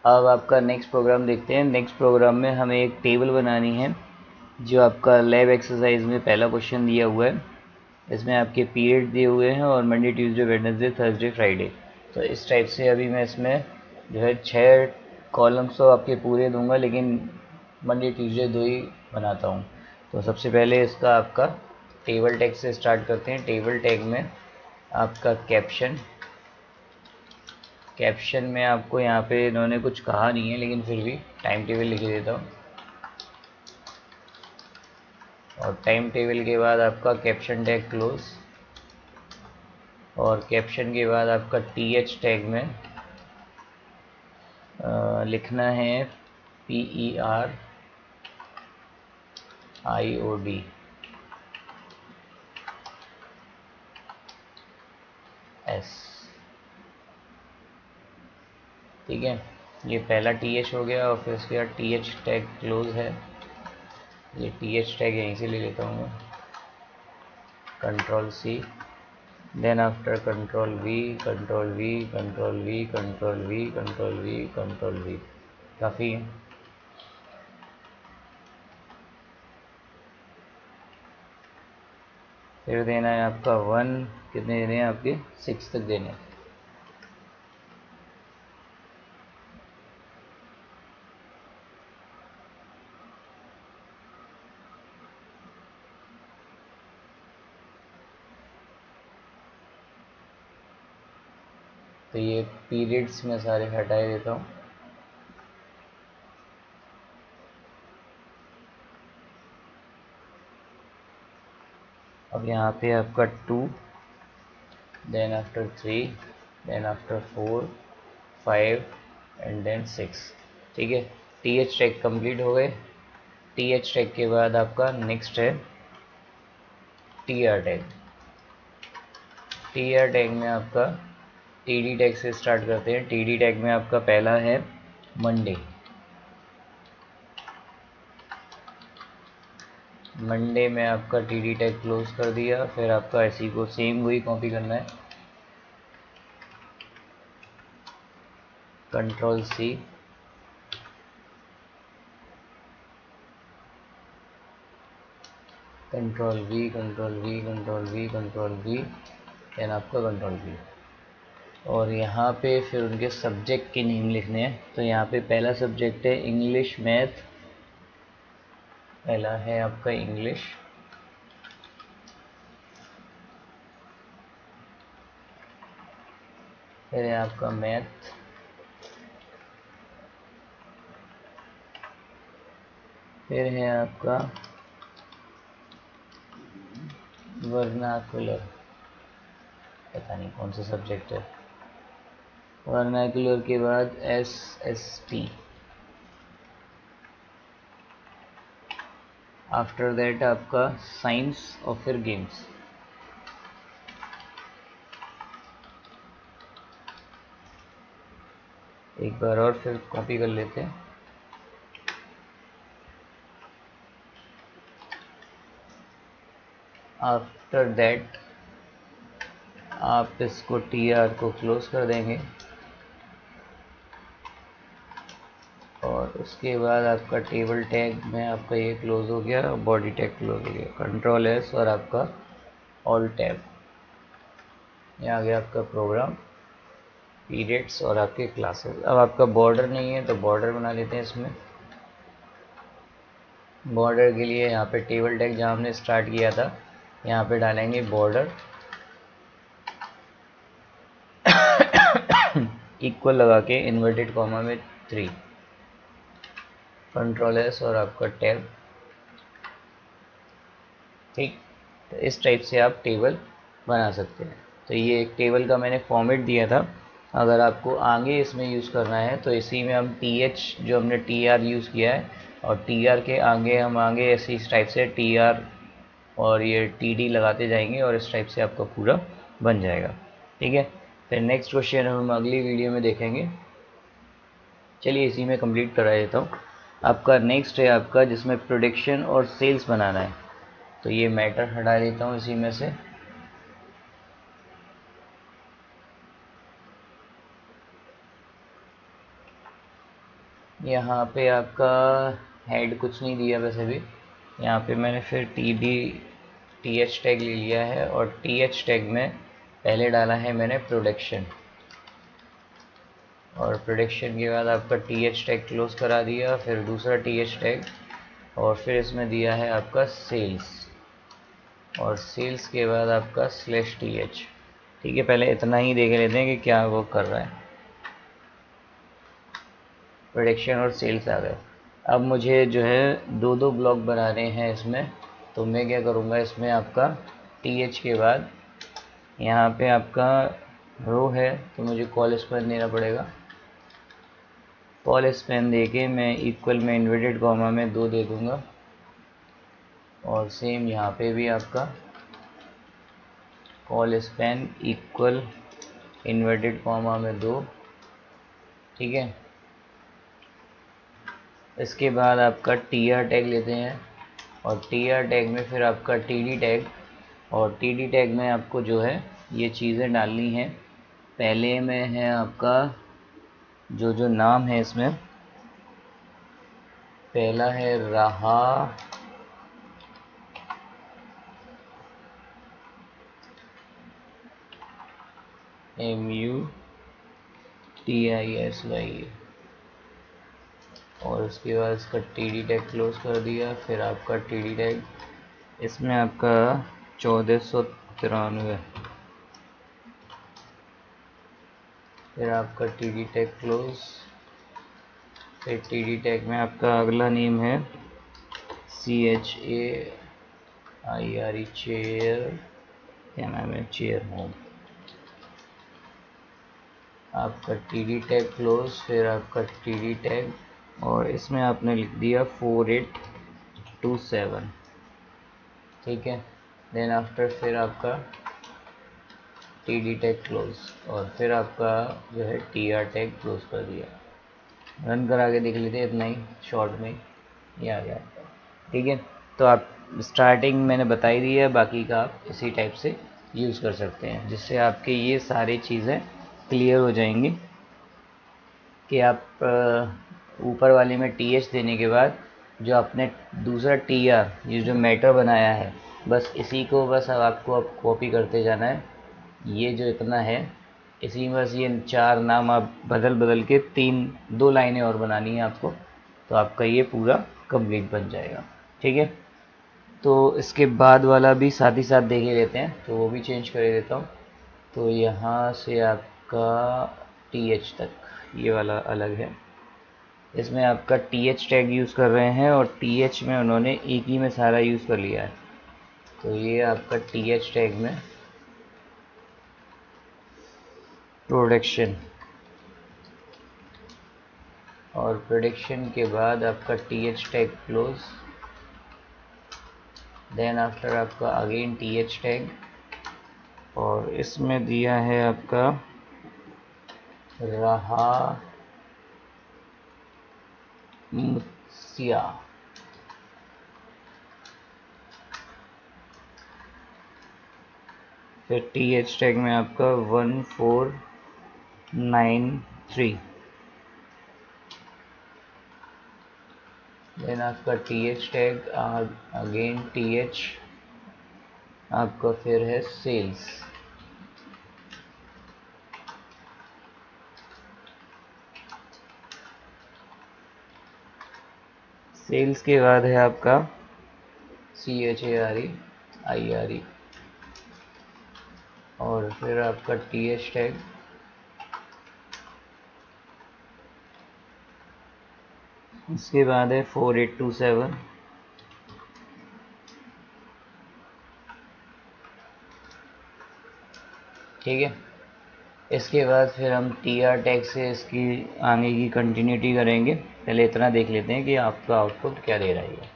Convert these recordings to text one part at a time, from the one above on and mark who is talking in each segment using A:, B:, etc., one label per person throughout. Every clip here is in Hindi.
A: अब आपका नेक्स्ट प्रोग्राम देखते हैं। नेक्स्ट प्रोग्राम में हमें एक टेबल बनानी है, जो आपका लैब एक्सरसाइज में पहला क्वेश्चन दिया हुआ है। इसमें आपके पीरियड दिए हुए हैं और Monday, Tuesday, Wednesday, Thursday, Friday. तो इस टाइप से अभी मैं इसमें जो है 6 कॉलम्स तो आपके पूरे दूंगा, लेकिन मंडे ट्यूसडे 2 ही बनाता हूँ। तो सबसे पहले इसका आपका टेबल टैग से स्टार्ट करते हैं। टेबल टैग में आपका कैप्शन में आपको यहाँ पे इन्होंने कुछ कहा नहीं है, लेकिन फिर भी टाइम टेबल लिख देता हूँ। और टाइम टेबल के बाद आपका कैप्शन टैग क्लोज, और कैप्शन के बाद आपका TH टैग में लिखना है PERIOD S। ठीक है, ये पहला TH हो गया, और फिर उसके बाद TH टैग क्लोज है। ये TH टैग यहीं से ले लेता हूँ मैं, Ctrl+C, then after Ctrl+V, Ctrl+V, Ctrl+V, Ctrl+V, Ctrl+V, Ctrl+V, काफ़ी है। फिर देना है आपका 1, कितने देने हैं आपके 6 तक देने हैं। तो ये पीरियड्स में सारे हटाए देता हूँ। अब यहाँ पे आपका 2, then after 3, then after 4, 5 and then 6। ठीक है, TH टैग कंप्लीट हो गए। TH टैग के बाद आपका नेक्स्ट है TR टैग। TR टैग में आपका TD टैग से स्टार्ट करते हैं। TD टैग में आपका पहला है मंडे। मंडे में आपका TD टैग क्लोज कर दिया। फिर आपका इसी को सेम वही कॉपी करना है, Ctrl+C, Ctrl+V, Ctrl+V, Ctrl+V, Ctrl+V, then आपका Ctrl+V। और यहाँ पे फिर उनके सब्जेक्ट के नेम लिखने हैं। तो यहाँ पे पहला सब्जेक्ट है इंग्लिश मैथ, पहला है आपका इंग्लिश। फिर है आपका मैथ, फिर है आपका वर्नाकुलर, पता नहीं कौन सा सब्जेक्ट है। वर्नाकुलर के बाद SST। आफ्टर दैट आपका साइंस और फिर गेम्स। एक बार और फिर कॉपी कर लेते हैं। आफ्टर दैट आप इसको TR को क्लोज कर देंगे, और उसके बाद आपका टेबल टैग में आपका ये क्लोज हो गया, बॉडी टैग क्लोज हो गया। Ctrl+S और आपका ऑल टैब। ये आ गया आपका प्रोग्राम, पीरियड्स और आपके क्लासेस। अब आपका बॉर्डर नहीं है तो बॉर्डर बना लेते हैं इसमें। बॉर्डर के लिए यहाँ पे टेबल टैग जहाँ हमने स्टार्ट किया था, यहाँ पे डालेंगे बॉर्डर इक्वल लगा के इन्वर्टेड कॉमा में 3। Ctrl+S और आपका टैब। ठीक, तो इस टाइप से आप टेबल बना सकते हैं। तो ये एक टेबल का मैंने फॉर्मेट दिया था। अगर आपको आगे इसमें यूज़ करना है तो इसी में हम TH जो हमने TR यूज़ किया है, और TR के आगे हम आगे ऐसी इस टाइप से TR और ये TD लगाते जाएंगे, और इस टाइप से आपका पूरा बन जाएगा। ठीक है, फिर नेक्स्ट क्वेश्चन हम अगली वीडियो में देखेंगे। चलिए इसी में कंप्लीट करा देता हूँ। आपका नेक्स्ट है आपका जिसमें प्रोडक्शन और सेल्स बनाना है। तो ये मैटर हटा देता हूँ इसी में से। यहाँ पे आपका हेड कुछ नहीं दिया वैसे भी। यहाँ पे मैंने फिर टी एच टैग ले लिया है और टी एच टैग में पहले डाला है मैंने प्रोडक्शन, और प्रोडक्शन के बाद आपका टी एच टैग क्लोज करा दिया, फिर दूसरा टी एच टैग, और फिर इसमें दिया है आपका सेल्स, और सेल्स के बाद आपका स्लैश टी एच। ठीक है, पहले इतना ही देख लेते हैं कि क्या वो कर रहा है। प्रोडक्शन और सेल्स आ गए। अब मुझे जो है दो दो ब्लॉक बनाने हैं इसमें, तो मैं क्या करूँगा, इसमें आपका टी एच के बाद यहाँ पे आपका रो है तो मुझे कॉल स्पैन देना पड़ेगा। कॉल स्पैन दे के मैं इक्वल में इन्वर्टेड कॉमा में 2 दे दूँगा, और सेम यहाँ पे भी आपका call span equal inverted comma में 2। ठीक है, इसके बाद आपका टी आर टैग लेते हैं, और टी आर टैग में फिर आपका टी डी टैग, और टी डी टैग में आपको जो है ये चीज़ें डालनी हैं। पहले में है आपका जो जो नाम है इसमें, पहला है राहा MUTISY, और उसके बाद इसका टी डी टैग क्लोज कर दिया। फिर आपका टी डी टैग इसमें आपका 1493, फिर आपका टी डी टैग क्लोज। फिर टी डी टैग में आपका अगला नेम है CHAIRE चेयर, क्या नाम है, चेयर होम। आपका टी डी टैग क्लोज, फिर आपका टी डी टैग, और इसमें आपने लिख दिया 4827। ठीक है, देन आफ्टर फिर आपका टी डी टैग क्लोज, और फिर आपका जो है टी आर टैग क्लोज कर दिया। रन करा के देख लेते हैं, इतना ही शॉर्ट में ये आ गया। ठीक है, तो आप स्टार्टिंग मैंने बताई दी है, बाकी का आप इसी टाइप से यूज़ कर सकते हैं, जिससे आपके ये सारी चीज़ें क्लियर हो जाएंगी कि आप ऊपर वाले में टी एच देने के बाद जो आपने दूसरा टी आर, ये जो मैटर बनाया है, बस इसी को बस आपको अब कॉपी करते जाना है। ये जो इतना है, इसी में बस ये 4 नाम आप बदल बदल के 2 लाइनें और बनानी है आपको, तो आपका ये पूरा कंप्लीट बन जाएगा। ठीक है, तो इसके बाद वाला भी साथ ही साथ देख ही लेते हैं, तो वो भी चेंज कर देता हूँ। तो यहाँ से आपका टी एच तक ये वाला अलग है, इसमें आपका टी एच टैग यूज़ कर रहे हैं, और टी एच में उन्होंने एक ही में सारा यूज़ कर लिया है। तो ये आपका टी एच टैग में प्रोडक्शन, और प्रोडक्शन के बाद आपका T H tag close, then after आपका अगेन टी एच टैग, और इसमें दिया है आपका रहा मुत्सिया। फिर टी एच टैग में आपका 1493, देन आपका T H tag, again T H, आपका फिर है सेल्स, सेल्स के बाद है आपका CHARE, और फिर आपका टी एच टैग, इसके बाद है 4827। ठीक है, इसके बाद फिर हम टी आर टैग से इसकी आगे की कंटिन्यूटी करेंगे। पहले इतना देख लेते हैं कि आपका आउटपुट क्या दे रहा है।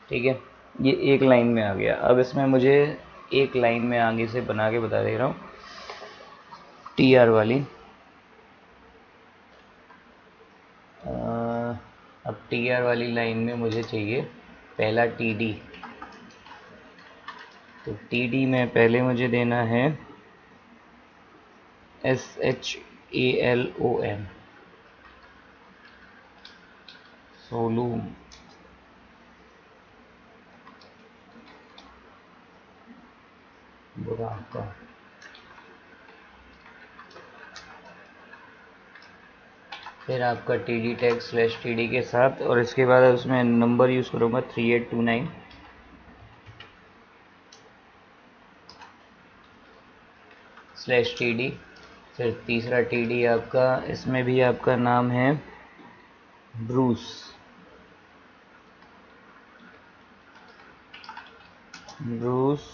A: ठीक है, ये एक लाइन में आ गया। अब इसमें मुझे एक लाइन में आगे से बना के बता दे रहा हूँ, टी आर वाली। अब टी आर वाली लाइन में मुझे चाहिए पहला टी डी, तो टी डी में पहले मुझे देना है SHALOM, सोलू बुरा आपका। फिर आपका TD टैग /TD के साथ, और इसके बाद उसमें नंबर यूज़ करूँगा 3829 /TD। फिर तीसरा TD आपका, इसमें भी आपका नाम है ब्रूस, ब्रूस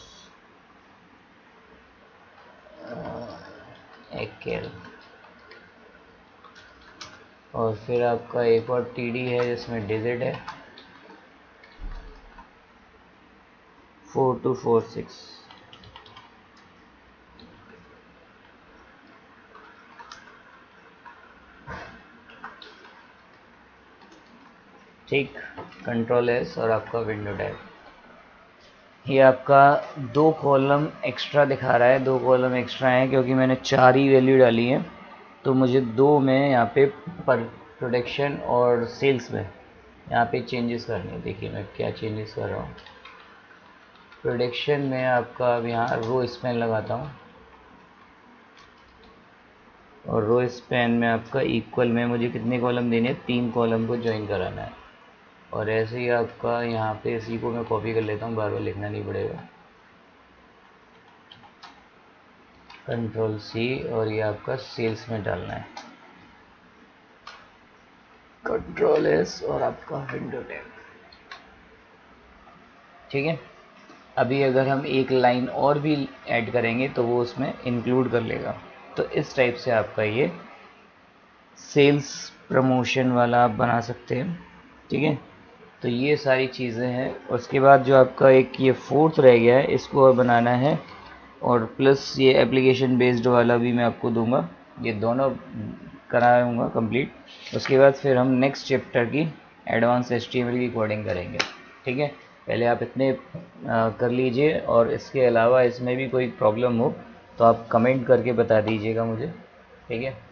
A: एकेल। और फिर आपका एक और TD है जिसमें डिजिट है 4246। ठीक, कंट्रोल एस और आपका विंडो टैब। ये आपका 2 कॉलम एक्स्ट्रा दिखा रहा है, 2 कॉलम एक्स्ट्रा हैं क्योंकि मैंने 4 ही वैल्यू डाली है, तो मुझे 2 में यहाँ पे पर प्रोडक्शन और सेल्स में यहाँ पे चेंजेस करने हैं। देखिए मैं क्या चेंजेस कर रहा हूँ। प्रोडक्शन में आपका अब यहाँ रो स्पैन लगाता हूँ, और रो स्पैन में आपका इक्वल में मुझे कितने कॉलम देने हैं, 3 कॉलम को ज्वाइन कराना है। और ऐसे ही आपका यहाँ पे इसी को मैं कॉपी कर लेता हूँ, बार बार लिखना नहीं पड़ेगा। कंट्रोल C, और ये आपका सेल्स में डालना है, कंट्रोल S और आपका विंडो टैब। ठीक है, अभी अगर हम एक लाइन और भी ऐड करेंगे तो वो उसमें इंक्लूड कर लेगा। तो इस टाइप से आपका ये सेल्स प्रमोशन वाला आप बना सकते हैं। ठीक है, तो ये सारी चीज़ें हैं। उसके बाद जो आपका एक ये 4th रह गया है, इसको और बनाना है, और प्लस ये एप्लीकेशन बेस्ड वाला भी मैं आपको दूंगा, ये दोनों कराऊंगा कंप्लीट। उसके बाद फिर हम नेक्स्ट चैप्टर की एडवांस HTML की कोडिंग करेंगे। ठीक है, पहले आप इतने कर लीजिए, और इसके अलावा इसमें भी कोई प्रॉब्लम हो तो आप कमेंट करके बता दीजिएगा मुझे। ठीक है।